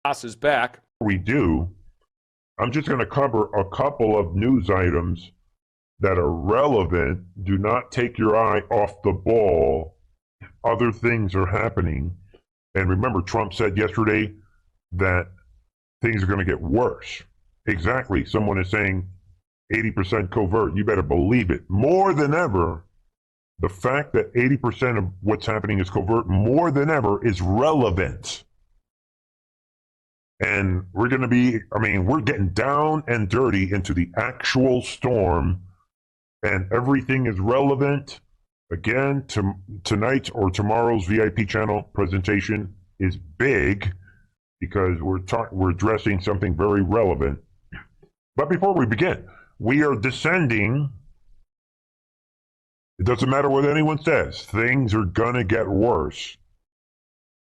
Is back. We do. I'm just going to cover a couple of news items that are relevant. Do not take your eye off the ball. Other things are happening. And remember, Trump said yesterday that things are going to get worse. Exactly. Someone is saying 80% covert. You better believe it. More than ever, the fact that 80% of what's happening is covert more than ever is relevant. And we're going to be, we're getting down and dirty into the actual storm, and everything is relevant. Again, tonight or tomorrow's VIP channel presentation is big because we're addressing something very relevant. But before we begin, we are descending. It doesn't matter what anyone says. Things are going to get worse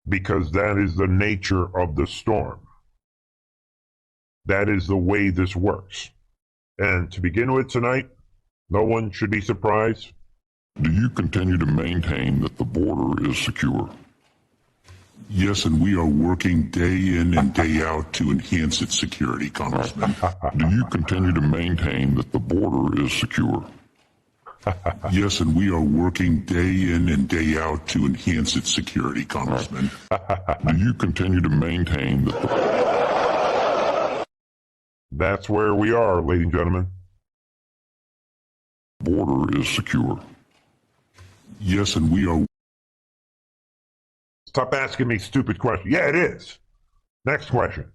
because that is the nature of the storm. That is the way this works. And to begin with tonight, no one should be surprised. Do you continue to maintain that the border is secure? Yes, and we are working day in and day out to enhance its security, Congressman. Do you continue to maintain that the border is secure? Yes, and we are working day in and day out to enhance its security, Congressman. Do you continue to maintain that the... That's where we are, ladies and gentlemen. Border is secure. Yes, and we are... Stop asking me stupid questions. Yeah, it is. Next question.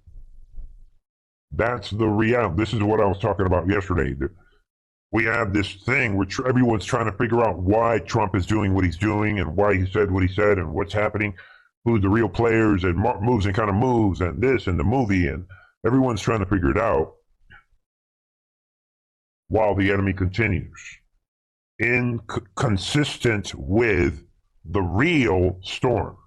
That's the reality. This is what I was talking about yesterday. We have this thing which everyone's trying to figure out why Trump is doing what he's doing and why he said what he said and what's happening, who's the real players and moves and kind of moves and this and the movie, and everyone's trying to figure it out while the enemy continues. Inconsistent with the real storm.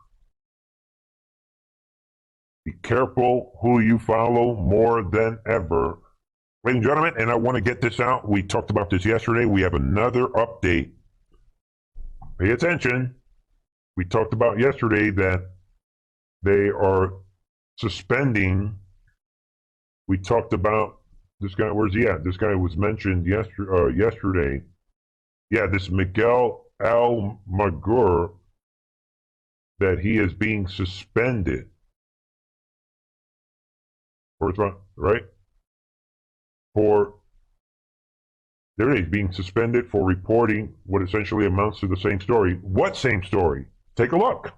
Be careful who you follow more than ever. Ladies and gentlemen, and I want to get this out. We talked about this yesterday. We have another update. Pay attention. We talked about yesterday that they are suspending. We talked about this guy. Where's he at? This guy was mentioned yesterday. Yeah, this Miguel Almaguer, that he is being suspended. Right? There it is, being suspended for reporting what essentially amounts to the same story. What same story? Take a look.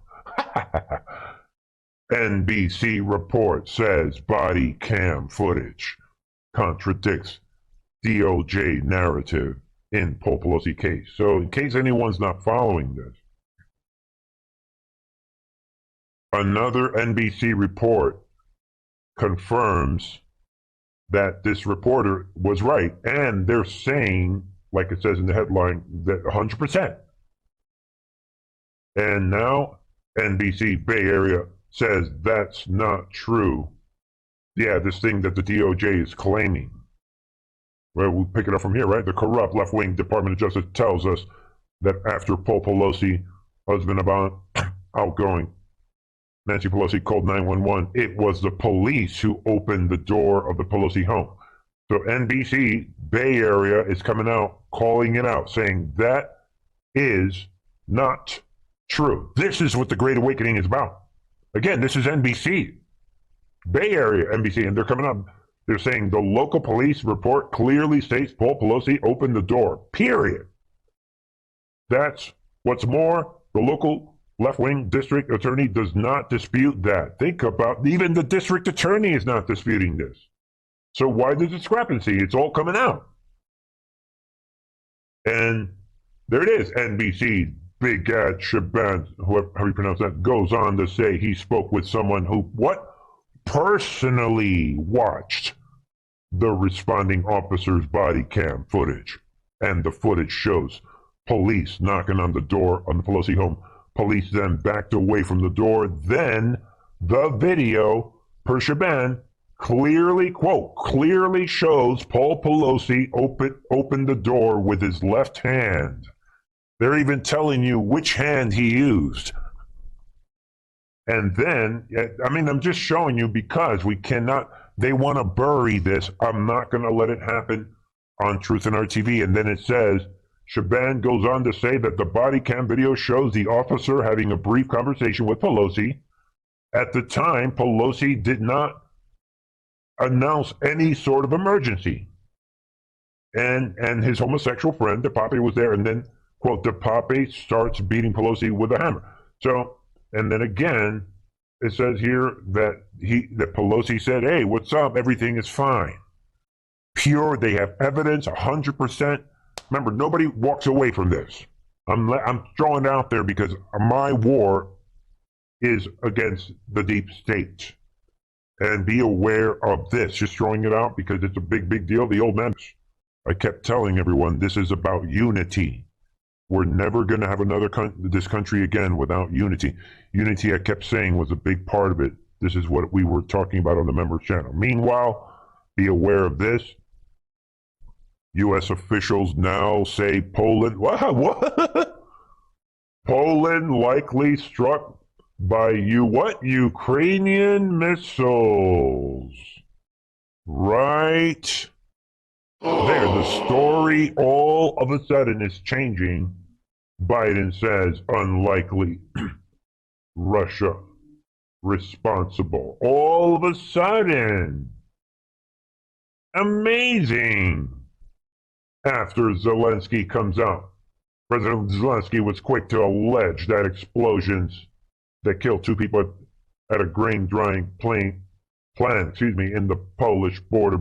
NBC report says body cam footage contradicts DOJ narrative in Paul Pelosi case. So in case anyone's not following this, another NBC report confirms that this reporter was right. And they're saying, like it says in the headline, that 100%. And now NBC Bay Area says that's not true. Yeah, this thing that the DOJ is claiming. Well, we'll pick it up from here, right? The corrupt left-wing Department of Justice tells us that after Paul Pelosi, husband of outgoing Nancy Pelosi, called 911, it was the police who opened the door of the Pelosi home. So NBC Bay Area is coming out, calling it out, saying that is not true. This is what the Great Awakening is about. Again, this is NBC Bay Area NBC, and they're coming up. They're saying the local police report clearly states Paul Pelosi opened the door, period. That's what's more, the local left-wing district attorney does not dispute that. Think about, even the district attorney is not disputing this. So why the discrepancy? It's all coming out. And there it is. NBC, Big Gad Shaban, how you pronounce that, goes on to say he spoke with someone who, personally watched the responding officer's body cam footage. And the footage shows police knocking on the door on the Pelosi home. Police then backed away from the door. Then the video, per Shaban, clearly, quote, clearly shows Paul Pelosi open the door with his left hand. They're even telling you which hand he used. And then, I mean, I'm just showing you because we cannot, they want to bury this. I'm not going to let it happen on Truth and Art TV. And then it says, Shaban goes on to say that the body cam video shows the officer having a brief conversation with Pelosi. At the time, Pelosi did not announce any sort of emergency. And his homosexual friend, DePape, was there. And then, quote, DePape starts beating Pelosi with a hammer. So, and then again, it says here that Pelosi said, "Hey, what's up? Everything is fine." Pure, they have evidence, 100%. Remember, nobody walks away from this. I'm throwing it out there because my war is against the deep state. And be aware of this. Just throwing it out because it's a big, big deal. The old man, I kept telling everyone, this is about unity. We're never going to have this country again without unity. Unity, I kept saying, was a big part of it. This is what we were talking about on the members channel. Meanwhile, be aware of this. U.S. officials now say Poland, what? Poland likely struck by Ukrainian missiles. Right there, the story all of a sudden is changing. Biden says unlikely. Russia responsible. All of a sudden. Amazing. After Zelensky comes out, President Zelensky was quick to allege that explosions that killed 2 people at a grain drying plant, in the Polish border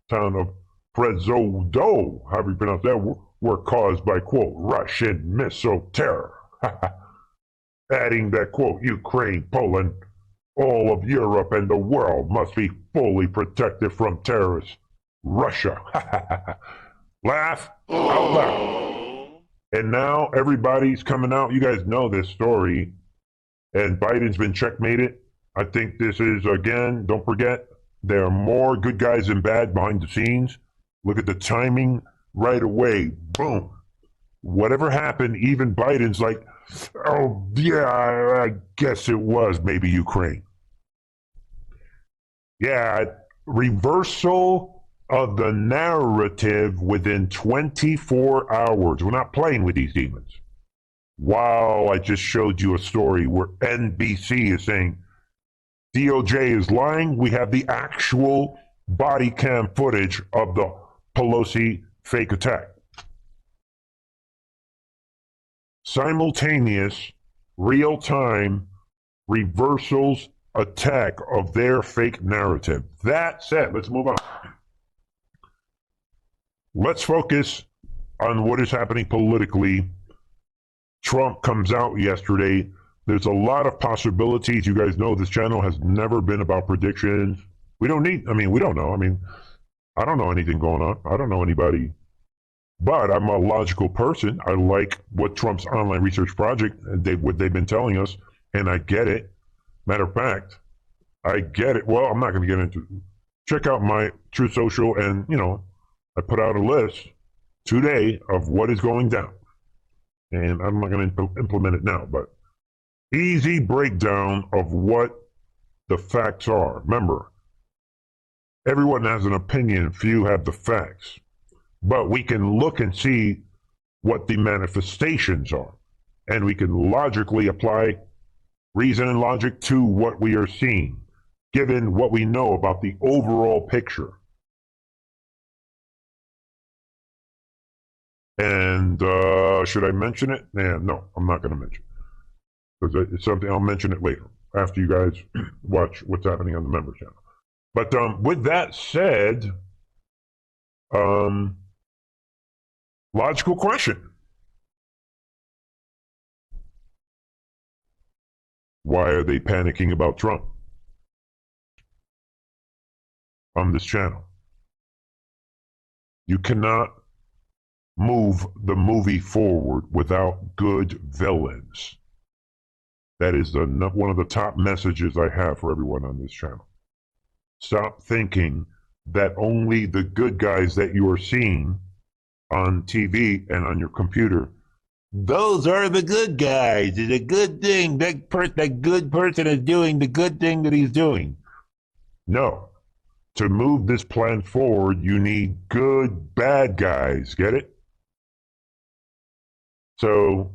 town of Przewodow, however you pronounce that, were caused by, quote, Russian missile terror. Adding that, quote, Ukraine, Poland, all of Europe and the world must be fully protected from terrorists. Russia. Laugh out loud. And now everybody's coming out. You guys know this story. And Biden's been checkmated. I think this is, again, don't forget, there are more good guys than bad behind the scenes. Look at the timing right away. Boom. Whatever happened, even Biden's like, oh, yeah, I guess it was maybe Ukraine. Yeah, reversal of the narrative within 24 hours. We're not playing with these demons. Wow, I just showed you a story where NBC is saying DOJ is lying. We have the actual body cam footage of the Pelosi fake attack. Simultaneous, real-time reversals attack of their fake narrative. That said, let's move on. Let's focus on what is happening politically. Trump comes out yesterday. There's a lot of possibilities. You guys know this channel has never been about predictions. We don't know. I don't know anything going on. I don't know anybody. But I'm a logical person. I like what Trump's online research project, what they've been telling us, and I get it. Matter of fact, I get it. Well, I'm not going to get into it. Check out my Truth Social, and, I put out a list today of what is going down. And I'm not going to implement it now, but easy breakdown of what the facts are. Remember, everyone has an opinion, few have the facts. But we can look and see what the manifestations are. And we can logically apply reason and logic to what we are seeing, given what we know about the overall picture. And should I mention it? No, I'm not going to mention it. Because it's something, I'll mention it later, after you guys watch what's happening on the member channel. But with that said, logical question. Why are they panicking about Trump on this channel? You cannot move the movie forward without good villains. That is one of the top messages I have for everyone on this channel. Stop thinking that only the good guys that you are seeing on TV and on your computer, Those are the good guys. It's a good thing. That good person is doing the good thing that he's doing. No. To move this plan forward, you need good bad guys. Get it? So,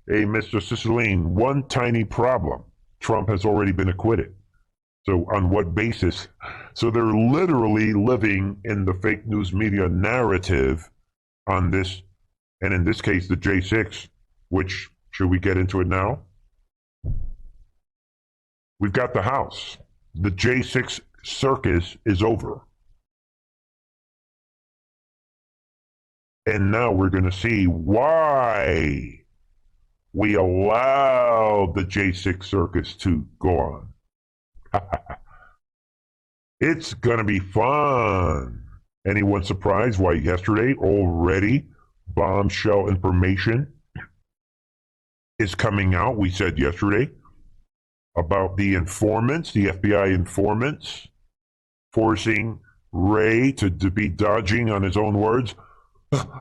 hey, Mr. Cicilline, one tiny problem. Trump has already been acquitted. So on what basis? So they're literally living in the fake news media narrative on this, and in this case, the J6, which, should we get into it now? We've got the House. The J6 circus is over. And now we're going to see why we allowed the J6 circus to go on. It's going to be fun. Anyone surprised why yesterday already bombshell information is coming out? We said yesterday about the informants, the FBI informants, forcing Ray to be dodging on his own words.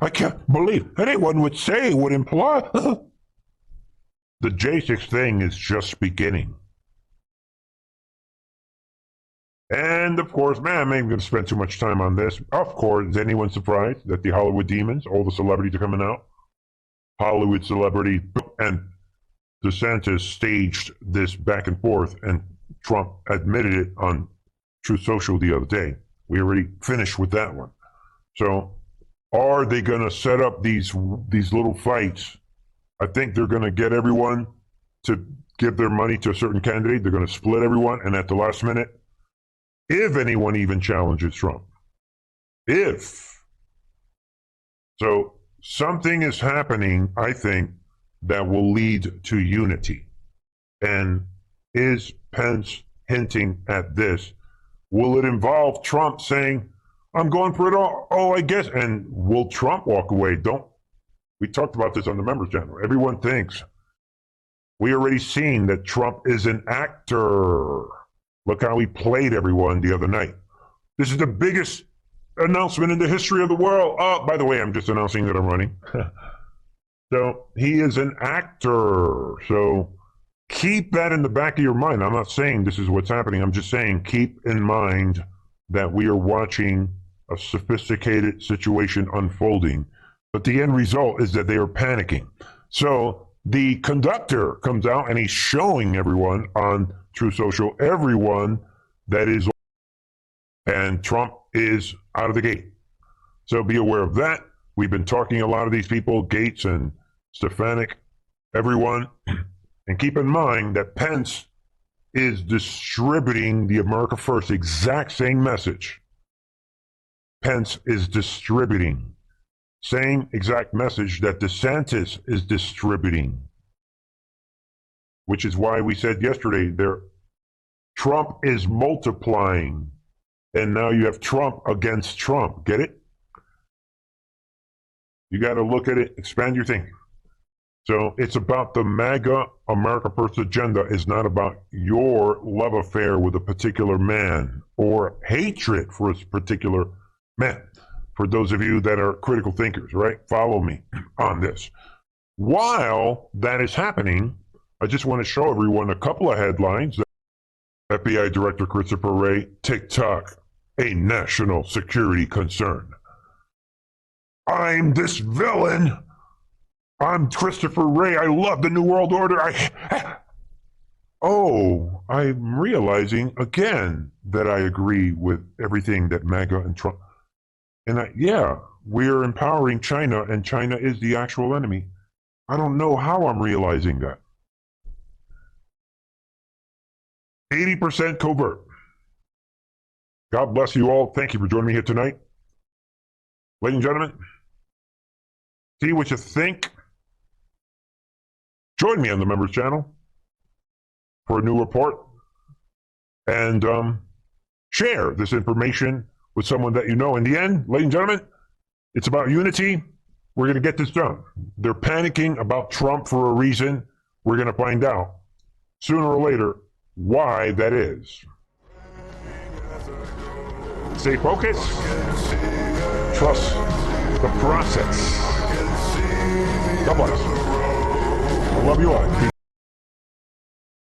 I can't believe anyone would say, would imply. The J6 thing is just beginning. And of course, man, I'm maybe going to spend too much time on this. Of course, is anyone surprised that the Hollywood demons, all the celebrities are coming out? Hollywood celebrity, and DeSantis staged this back and forth, and Trump admitted it on Truth Social the other day. We already finished with that one. So, are they going to set up these little fights? I think they're going to get everyone to give their money to a certain candidate. They're going to split everyone, and at the last minute, if anyone even challenges Trump. If. So something is happening, I think, that will lead to unity. And is Pence hinting at this? Will it involve Trump saying, I'm going for it all? Oh, I guess. And will Trump walk away? We talked about this on the members channel. Everyone thinks. We already seen that Trump is an actor. Look how he played everyone the other night. This is the biggest announcement in the history of the world. Oh, by the way, I'm just announcing that I'm running. So he is an actor. So keep that in the back of your mind. I'm not saying this is what's happening. I'm just saying keep in mind that we are watching a sophisticated situation unfolding. But the end result is that they are panicking. So the conductor comes out and he's showing everyone on True Social, everyone that is, and Trump is out of the gate. So be aware of that. We've been talking a lot of these people, Gates and Stefanik, everyone. And keep in mind that Pence is distributing the America First exact same message. Pence is distributing. Same exact message that DeSantis is distributing. Which is why we said yesterday, Trump is multiplying. And now you have Trump against Trump. Get it? You got to look at it, expand your thinking. So it's about the MAGA America First agenda. Is not about your love affair with a particular man or hatred for a particular man. For those of you that are critical thinkers, right? Follow me on this. While that is happening, I just want to show everyone a couple of headlines. FBI Director Christopher Wray, TikTok, a national security concern. I'm this villain. I'm Christopher Wray. I love the New World Order. I'm realizing again that I agree with everything that MAGA and Trump. And we're empowering China, and China is the actual enemy. I don't know how I'm realizing that. 80% covert. God bless you all. Thank you for joining me here tonight. Ladies and gentlemen, see what you think. Join me on the members channel for a new report. And share this information with someone that you know. In the end, ladies and gentlemen, it's about unity. We're going to get this done. They're panicking about Trump for a reason. We're going to find out sooner or later why that is. Stay focused. Trust the process. God bless. I love you all.